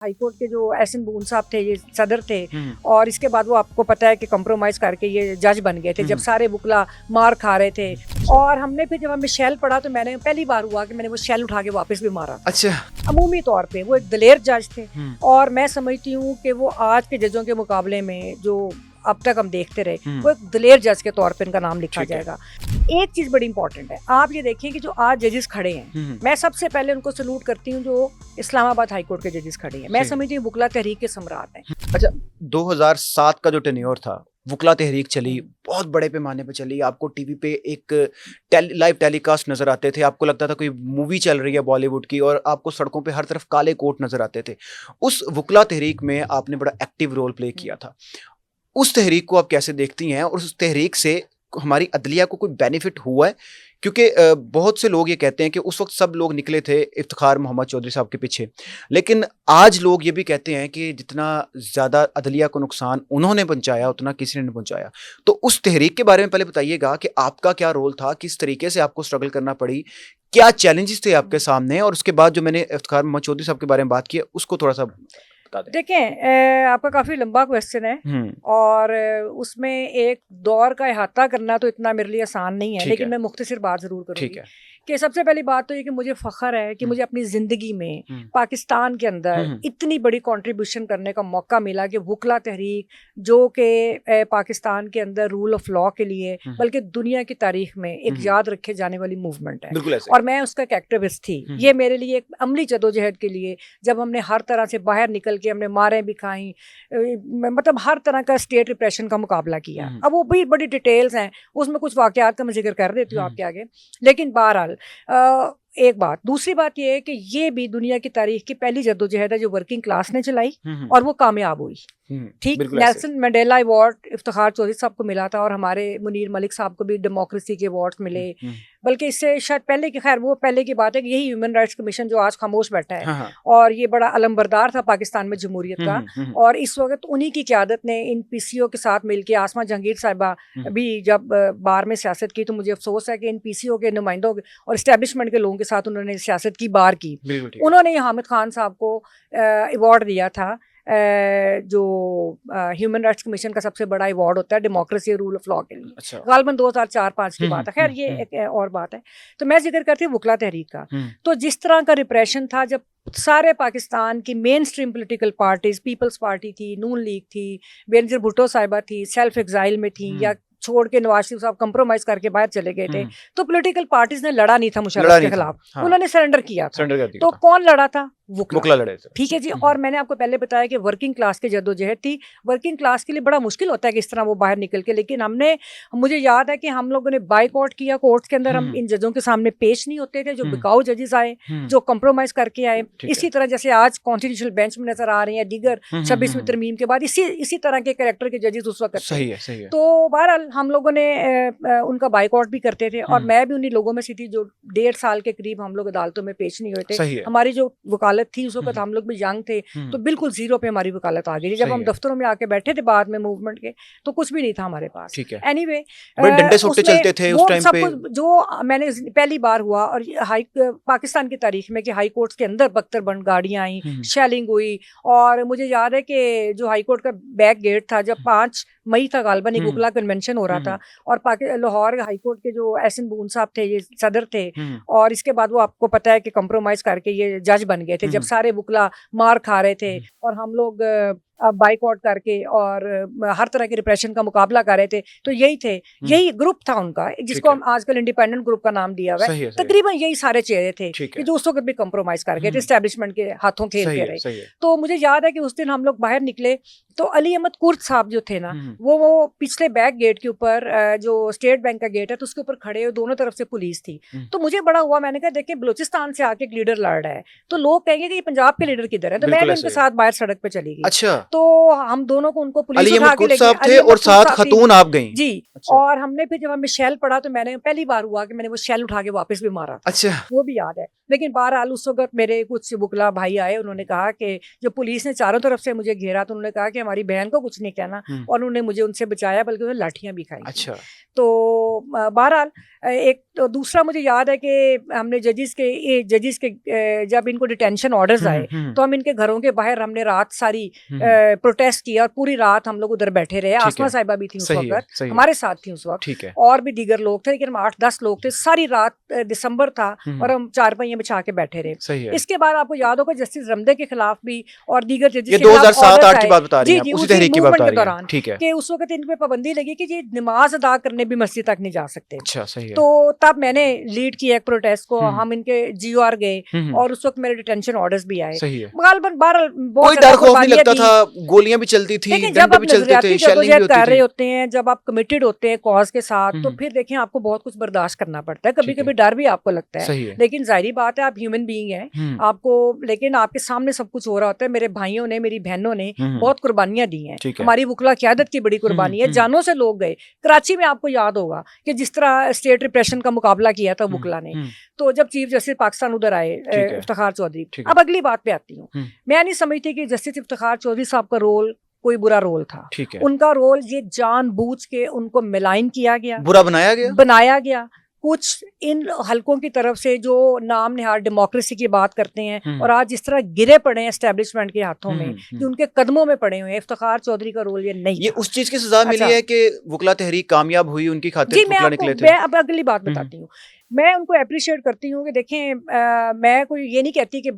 High court के जो एहसन बून साहब थे, ये सदर थे, और इसके बाद वो आपको पता है कि कॉम्प्रोमाइज करके ये जज बन गए थे जब सारे वकला मार खा रहे थे। और हमने फिर जब हमें शेल पड़ा तो मैंने पहली बार हुआ कि मैंने वो शेल उठा के वापस भी मारा। अच्छा। अमूमी तौर पे वो एक दलेर जज थे और मैं समझती हूँ कि वो आज के जजों के मुकाबले में जो अब तक हम देखते रहे वो एक दलेर जज के तौर पे इनका नाम लिखा जाएगा। एक चीज बड़ी इंपॉर्टेंट है, आप ये देखिए कि जो आज जजेस खड़े हैं, मैं सबसे पहले उनको सलूट करती हूँ जो इस्लामाबाद हाईकोर्ट के जजेस खड़े हैं। मैं समझती हूँ वकला तहरीक के सम्राट हैं। अच्छा, 2007 का जो टेन्योर था, वकला तहरीक चली, बहुत बड़े पैमाने पे चली। आपको टीवी पे एक लाइव टेलीकास्ट नजर आते थे, आपको लगता था कोई मूवी चल रही है बॉलीवुड की, और आपको सड़कों पे हर तरफ काले कोट नजर आते थे। उस वकला तहरीक में आपने बड़ा एक्टिव रोल प्ले किया था। उस तहरीक को आप कैसे देखती हैं, और उस तहरीक से हमारी अदलिया को कोई बेनिफिट हुआ है? क्योंकि बहुत से लोग ये कहते हैं कि उस वक्त सब लोग निकले थे इफ्तिखार मोहम्मद चौधरी साहब के पीछे, लेकिन आज लोग ये भी कहते हैं कि जितना ज़्यादा अदलिया को नुकसान उन्होंने पहुंचाया उतना किसी ने नहीं पहुंचाया। तो उस तहरीक के बारे में पहले बताइएगा कि आपका क्या रोल था, किस तरीके से आपको स्ट्रगल करना पड़ी, क्या चैलेंजेस थे आपके सामने, और उसके बाद जो मैंने इफ्तिखार मोहम्मद चौधरी साहब के बारे में बात की उसको थोड़ा सा बता दें। देखें, आपका काफी लंबा क्वेश्चन है और उसमें एक दौर का अहाता करना तो इतना मेरे लिए आसान नहीं है, लेकिन मैं मुख्तसर बात जरूर करूंगी कि सबसे पहली बात तो ये कि मुझे फख्र है कि मुझे अपनी जिंदगी में पाकिस्तान के अंदर इतनी बड़ी कंट्रीब्यूशन करने का मौका मिला कि वकला तहरीक जो कि पाकिस्तान के अंदर रूल ऑफ लॉ के लिए बल्कि दुनिया की तारीख में एक याद रखे जाने वाली मूवमेंट है और मैं उसका एक एक्टिविस्ट थी। ये मेरे लिए एक अमली जदोजहद के लिए, जब हमने हर तरह से बाहर निकल के हमने मारें भी खाई, मतलब हर तरह का स्टेट रिप्रेशन का मुकाबला किया। अब वो भी बड़ी डिटेल्स हैं, उसमें कुछ वाकयात का मैं जिक्र कर देती हूँ आपके आगे। लेकिन बहरहाल एक बात, दूसरी बात ये है कि ये भी दुनिया की तारीख की पहली जद्दोजहद है जो वर्किंग क्लास ने चलाई और वो कामयाब हुई। ठीक, Nelson Mandela award Iftikhar Chaudhry साहब को मिला था और हमारे मुनीर मलिक साहब को भी डेमोक्रेसी के अवार्ड मिले। बल्कि इससे शायद पहले की, खैर वो पहले की बात है कि यही ह्यूमन राइट्स कमीशन जो आज खामोश बैठा है और ये बड़ा अलमबरदार था पाकिस्तान में जमहूरियत का, और इस वक्त उन्हीं की क़यादत ने इन पीसीओ के साथ मिलकर, आसमा जहांगीर साहिबा भी जब बार में सियासत की, तो मुझे अफसोस है कि इन पीसीओ के नुमाइंदों और इस्टेब्लिशमेंट के लोगों के साथ उन्होंने सियासत की, बार की। उन्होंने हामिद खान साहब को अवार्ड दिया था जो ह्यूमन राइट्स कमीशन का सबसे बड़ा अवार्ड होता है डेमोक्रेसी और रूल ऑफ लॉ के लिए। गालबन 2004-05 की बात है, खैर ये एक और बात है। तो मैं जिक्र करती हूँ वकला तहरीक का। तो जिस तरह का रिप्रेशन था, जब सारे पाकिस्तान की main stream political parties, people's party थी, नून लीग थी, बेनजीर भुट्टो साहिबा थी, सेल्फ एग्जाइल में थी या छोड़ के नवाज शरीफ साहब कंप्रोमाइज करके बाहर चले गए थे, तो पॉलिटिकल पार्टीज ने लड़ा नहीं था मुशर्रफ के खिलाफ, उन्होंने सरेंडर किया था। तो कौन लड़ा था? वकला लड़े। ठीक है जी। और मैंने आपको पहले बताया कि वर्किंग क्लास की जद्दोजहद थी। वर्किंग क्लास के लिए बड़ा मुश्किल होता है कि इस तरह वो बाहर निकल के, लेकिन मुझे याद है कि हम लोगों ने बाइकआउट किया कोर्ट्स के अंदर। हम इन जजों के सामने पेश नहीं होते थे, जो बिकाऊ जजेस आए, जो कंप्रोमाइज करके आए। इसी तरह जैसे आज कॉन्स्टिट्यूशनल बेंच में नजर आ रहे हैं दीगर 26वीं तरमीम के बाद इसी तरह के कैरेक्टर के जजेस उस वक्त थे। तो बहरहाल हम लोगों ने उनका बाइकआउट भी करते थे और मैं भी उन्हीं लोगों में से थी जो 1.5 साल के करीब हम लोग अदालतों में पेश नहीं हुए थे। हमारी जो वकालत थी उस वक्त, हम लोग भी यंग थे, तो बिल्कुल जीरो पे हमारी वकालत आ गई। जब हम दफ्तरों में आके बैठे थे बाद में मूवमेंट के, तो कुछ भी नहीं था हमारे पास। एनीवे, डंडे सोटे चलते थे उस टाइम पे। जो मैंने पहली बार हुआ और पाकिस्तान की तारीख में कि हाई कोर्ट के अंदर बख्तर बंद गाड़ियां आई, शेलिंग हुई। और मुझे याद है कि जो हाई कोर्ट का बैक गेट था, जब 5 मई था गालबन एक वकला कन्वेंशन हो रहा था और लाहौर हाई कोर्ट के जो एहसन बून साहब थे, ये सदर थे, और इसके बाद वो आपको पता है कि कंप्रोमाइज करके ये जज बन गए थे जब सारे वकला मार खा रहे थे और हम लोग बाइकआउट करके और हर तरह के रिप्रेशन का मुकाबला कर रहे थे। तो यही ग्रुप था उनका, जिसको हम आजकल इंडिपेंडेंट ग्रुप का नाम दिया हुआ है। तकरीबन यही सारे चेहरे थे कि जो उस वक्त भी कंप्रोमाइज कर गए थे, एस्टेब्लिशमेंट के हाथों खेलते रहे। तो मुझे याद है कि उस दिन हम लोग बाहर निकले तो अली अहमद कुर्द साहब जो थे ना, वो पिछले बैक गेट के ऊपर, जो स्टेट बैंक का गेट है, तो उसके ऊपर खड़े हुए, दोनों तरफ से पुलिस थी। तो मुझे बड़ा हुआ, मैंने कहा देखिए बलूचिस्तान से आके एक लीडर लड़ रहा है, तो लोग कहेंगे कि ये पंजाब के लीडर किधर है, तो मैं भी उनके साथ बाहर सड़क पे चली गई। अच्छा। तो हम दोनों को उनको पुलिस अली उठा अहमद के कुद ले साहब गई, थे और साथ खतून आप गई जी। अच्छा। और हमने फिर जब हमें शेल पड़ा तो मैंने पहली बार हुआ कि मैंने वो शेल उठा के वापस भी मारा था। अच्छा, वो भी याद है। लेकिन बहरहाल उस वक्त मेरे कुछ बुकला भाई आए, उन्होंने कहा कि जो पुलिस ने चारों तरफ से मुझे घेरा तो उन्होंने कहा कि हमारी बहन को कुछ नहीं कहना, और उन्होंने मुझे उनसे बचाया, बल्कि उन्होंने लाठियां भी खाई। अच्छा। तो बहरहाल एक तो दूसरा मुझे याद है कि हमने जजिस के जब इनको डिटेंशन ऑर्डर्स आए तो हम इनके घरों के बाहर हमने रात सारी प्रोटेस्ट किया, और पूरी रात हम लोग उधर बैठे रहे। आसमा साहिबा भी थी उस वक्त, हमारे साथ थी उस वक्त, और भी दीगर लोग थे, लेकिन हम 8-10 लोग थे। सारी रात दिसंबर था और हम चारपाइयां बिछा के बैठे रहे। इसके बाद आपको याद होगा जस्टिस रमदे के खिलाफ भी और दीगर जजिस के 2007-8 की बात बता रही हैं जी, उसी तहरीक की बात बता रही हैं, ठीक है, कि उस वक्त इन पे पाबंदी लगी कि ये नमाज अदा करने भी मस्जिद तक नहीं जा सकते। अच्छा, सही है। तो तब मैंने लीड किया एक प्रोटेस्ट को, हम इनके GOR गए और उस वक्त मेरे डिटेंशन ऑर्डर्स भी आए। सही है। कोई डर खौफ नहीं लगता था, गोलियां भी चलती थी, जब आप भी चलते थे, शेलिंग भी होती कर रहे थी। होते हैं, जब आप कमिटेड होते हैं कॉज के साथ, तो फिर देखें आपको बहुत कुछ बर्दाश्त करना पड़ता है। कभी कभी डर भी आपको लगता है, लेकिन जाहिर बात है आप ह्यूमन बीइंग हैं आपको, लेकिन आपके सामने सब कुछ हो रहा होता है। मेरे भाइयों ने, मेरी बहनों ने बहुत कुर्बानियां दी हैं, हमारी वुकला क़यादत की बड़ी कुर्बानी है, जानों से लोग गए। कराची में आपको याद होगा कि जिस तरह स्टेट रिप्रेशन का मुकाबला किया था वुकला ने, तो जब चीफ जस्टिस पाकिस्तान उधर आए इफ्तिखार चौधरी। अब अगली बात पे आती हूँ, मैं नहीं समझती कि जस्टिस इफ्तिखार चौधरी साहब का रोल कोई बुरा रोल था। उनका रोल ये जानबूझ के उनको मिलाइन किया गया, बुरा बनाया गया। कुछ इन हलकों की तरफ से जो नाम निहार डेमोक्रेसी की बात करते हैं और आज जिस तरह गिरे पड़े हैं एस्टेब्लिशमेंट के हाथों में, कि उनके कदमों में पड़े हुए हैं। इफ्तिखार चौधरी का रोल ये नहीं, ये उस चीज की सजा मिली है कि वुकला तहरीक कामयाब हुई, उनकी खातिर वुकला निकले थे। मैं अब अगली बात बताती हूँ। मैं उनको अप्रिशिएट करती हूँ कि देखें, मैं कोई ये नहीं कहती कि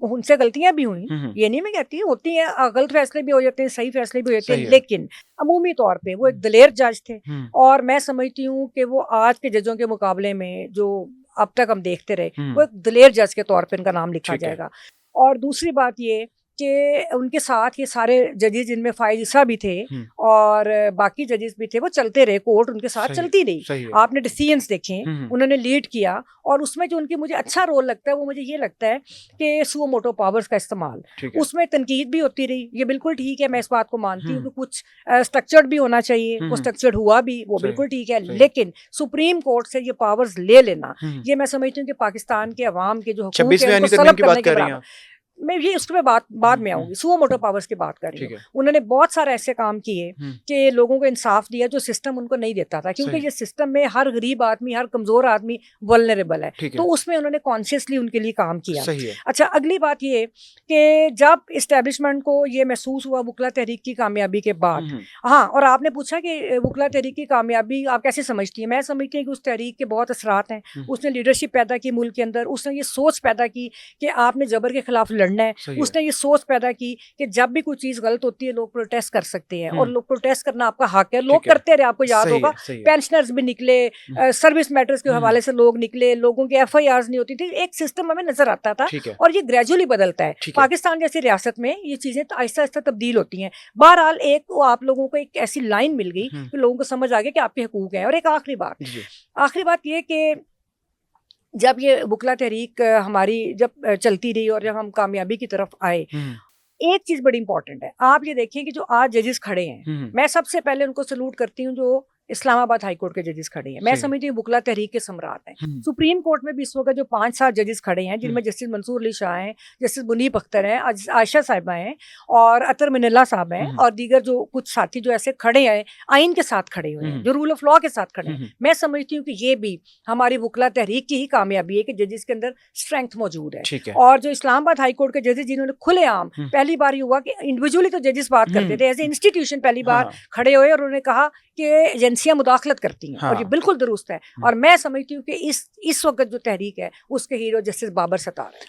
उनसे गलतियां भी हुई, ये नहीं मैं कहती, होती हैं, गलत फैसले भी हो जाते हैं, सही फैसले भी हो जाते हैं, लेकिन अमूमी तौर पे वो एक दलेर जज थे। और मैं समझती हूँ कि वो आज के जजों के मुकाबले में जो अब तक हम देखते रहे, वो एक दलेर जज के तौर पे उनका नाम लिखा जाएगा। और दूसरी बात ये कि उनके साथ ये सारे जजेस, जिनमें फाइज ईसा भी थे और बाकी जजेस भी थे, वो चलते रहे, कोर्ट उनके साथ चलती रही। आपने डिसीजंस देखे, उन्होंने लीड किया, और उसमें जो उनकी मुझे अच्छा रोल लगता है वो मुझे ये लगता है कि सुओ मोटो पावर्स का इस्तेमाल, उसमें तनकीद भी होती रही, ये बिल्कुल ठीक है, मैं इस बात को मानती हूँ कि कुछ स्ट्रक्चर्ड भी होना चाहिए, वो स्ट्रक्चर्ड हुआ भी, वो बिल्कुल ठीक है, लेकिन सुप्रीम कोर्ट से ये पावर्स ले लेना, ये मैं समझती हूँ कि पाकिस्तान के अवाम के जो हुकूक है उनको सलब करने के बराबर। मैं ये उसके बाद में आऊंगी, सुओ मोटो पावर्स की बात कर रही हूँ। उन्होंने बहुत सारे ऐसे काम किए कि लोगों को इंसाफ दिया जो सिस्टम उनको नहीं देता था, क्योंकि ये सिस्टम में हर गरीब आदमी, हर कमजोर आदमी वल्नरेबल है, तो उसमें उन्होंने कॉन्शियसली उनके लिए काम किया। अच्छा, अगली बात ये कि जब इस्टेब्लिशमेंट को ये महसूस हुआ वुकला तहरीक की कामयाबी के बाद, हाँ, और आपने पूछा कि वुकला तहरीक की कामयाबी आप कैसे समझती हैं, मैं समझती हूँ कि उस तहरीक के बहुत असरात हैं। उसने लीडरशिप पैदा की मुल्क के अंदर, उसने ये सोच पैदा की कि आपने जबर के खिलाफ लड़ना है, उसने ये सोच पैदा की कि जब भी कोई चीज गलत होती है लोग प्रोटेस्ट कर सकते हैं, और लोग प्रोटेस्ट करना आपका हक है, लोग करते रहे। आपको याद होगा पेंशनर्स भी निकले, सर्विस मैटर्स के हवाले से लोग निकले, लोगों की FIRs नहीं होती थी, एक सिस्टम हमें नजर आता था, और ये ग्रेजुअली बदलता है। पाकिस्तान जैसी रियासत में ये चीजें आहिस्ता आहिस्ता तब्दील होती हैं। बहरहाल एक आप लोगों को एक ऐसी लाइन मिल गई कि लोगों को समझ आ गया कि आपके हकूक हैं। और एक आखिरी बात ये कि जब ये वुकला तहरीक हमारी जब चलती रही और जब हम कामयाबी की तरफ आए, एक चीज बड़ी इंपॉर्टेंट है, आप ये देखिए कि जो आज जजेस खड़े हैं, मैं सबसे पहले उनको सलूट करती हूँ जो इस्लामाबाद हाई कोर्ट के जजेस खड़े हैं। मैं समझती हूँ वुकला तहरीक के सम्राट हैं। सुप्रीम कोर्ट में भी इस वक्त जो 5-7 जजेस खड़े हैं, जिनमें जस्टिस मंसूर अली शाह हैं, जस्टिस मुनीब अख्तर हैं, आयशा साहिबा हैं, और अतर मिनल्ला साहब हैं, और दीगर जो कुछ साथी जो ऐसे खड़े हैं, आइन के साथ खड़े हुए हैं, जो रूल ऑफ लॉ के साथ खड़े हैं। मैं समझती हूँ कि ये भी हमारी वुकला तहरीक की ही कामयाबी है कि जजेस के अंदर स्ट्रेंथ मौजूद है। और जो इस्लामाबाद हाई कोर्ट के जजेस, जिन्होंने खुलेआम, पहली बार हुआ कि इंडिविजुअली तो जजेस बात करते थे, एज ए इंस्टीट्यूशन पहली बार खड़े हुए और उन्होंने कहा कि एजेंसियां मुदाखलत करती हैं, और ये बिल्कुल दुरुस्त है। और मैं समझती हूँ कि इस वक्त जो तहरीक है उसके हीरो जस्टिस बाबर सत्तार है।